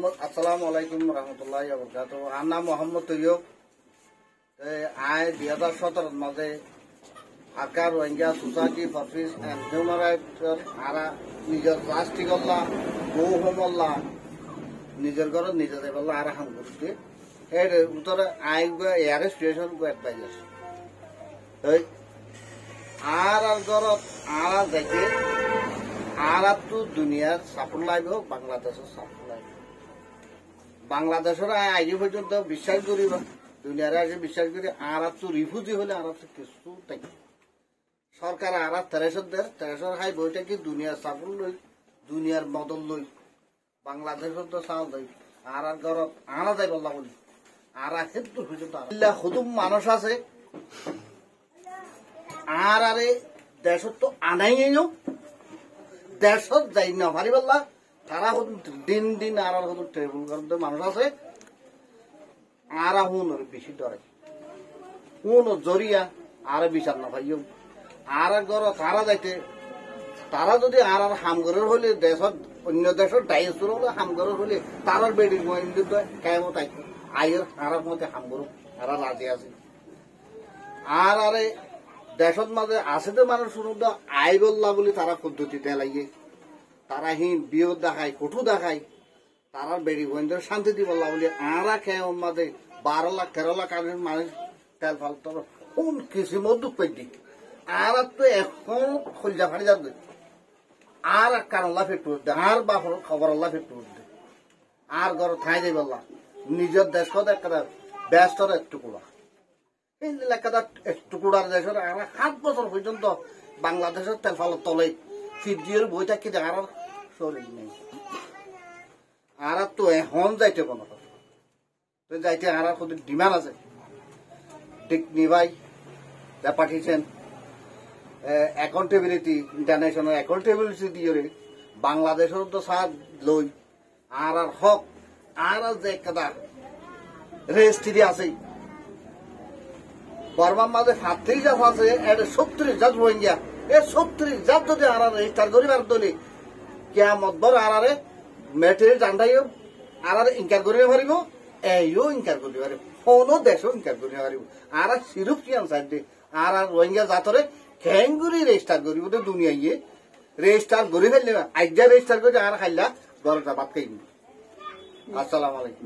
আসসালামু আলাইকুম রহমতুল্লাহ বরকাত। আমার নাম মোহাম্মদ তৈয়ব। আয় 2017 মাঝে Dhaka Rohingya society for peace and human রাইটসর আরা নিজের রাষ্ট্রী গল্লা বউ হমল্লা নিজের ঘর নিজে যাইবল্লা আরা হাম করতে এর উত্তরে আয় এয়ার স্টেশন অ্যাডভাইজার আর ঘরত আরা যাইতে আর তো দুনিয়ার সাপোর্ট লাগবে বাংলাদেশের সাপোর্ট লাগবে। বাংলাদেশের আগে পর্যন্ত বিশ্বাস করি দুনিয়ার আগে বিশ্বাস করি আর তো রিফিউজি হলে আর তো কিছু থাকি সরকার আর তেরেশর হাই বইটা কি দুনিয়ার সাপোর্ট লই দুনিয়ার মদল লই বাংলাদেশের তো চাও লই আর ঘরত আনা যাই বললা বলি আর ক্ষেত্র পর্যন্ত খুদুম মানুষ আছে আর আরে দেশত তো আনাই নিও দেশত যাই না পারি বললা তারা দিন দিন আর ট্রেবল করতে মানুষ আছে আর হুনর বেশি ডরে হুন জরিয়া আর বিচার না পাইও আর ঘর তারা যাইতে তারা যদি আর হামগরের হলে দেশত অন্য দেশের ডাইসুর হলে হামগরের হলে তারার বেডির মহিন্দু কেমন আয়ের আর মধ্যে হামগর আর রাজি আছে আর আরে দেশত মাঝে আছে তো মানুষ শুনুন আই বললা বলে তারা পদ্ধতিতে লাগিয়ে তারা হিন বিয়োগ দেখায় কঠু দেখায় তারা বেড়ি বন্ধ শান্তি দি বললা বলে আরা খেয়ে ওর মাঝে 12 লাখ 13 লাখ মানুষ তেল ফাল কোন কিছু দুঃখ পেয়ে আর তো এখন খলজা ফাড়ি যাবে আর কারল্লা ফেটু দে আর বাপর খবর আল্লাহ ফেটু দে আর ঘর ঠাই যাই বললা নিজের দেশ কত একটা ব্যস্তর একটু কুড়া এই এলাকাটা একটু কুড়ার দেশের আর 7 বছর পর্যন্ত বাংলাদেশের তেল ফাল তলে ফিজির বইটা কি আর শরীর নেই আর তো এখন যাইতে কোনো তো যাইতে আর কত ডিমান্ড আছে টিকনি ভাই যা পাঠিয়েছেন অ্যাকাউন্টেবিলিটি ইন্টারন্যাশনাল অ্যাকাউন্টেবিলিটি দিয়ে বাংলাদেশের তো সাথ লই আর হক আর যে একটা রেজিস্ট্রি আছে বর্মার মাঝে 37 জাত আছে 37 জাত রোহিঙ্গা 37 জাত যদি আর রেজিস্টার করিবার দলি কেয়ামত বড় আর মেটেরিয়াল জানটাইও আর ইনকার করিতে পারিব এইও ইনকার করতে পারিব কোনো দেশও ইনকার করতে পারিব আর সিরুপ কি আনসার দে আর রোহিঙ্গা জাতরে খেঙ্গুরি রেজিস্টার করিব তো দুনিয়ায় রেজিস্টার করি ফেললে আইজা রেজিস্টার করে আর খাইলা ঘরটা ভাত খাইনি। আসসালামু আলাইকুম।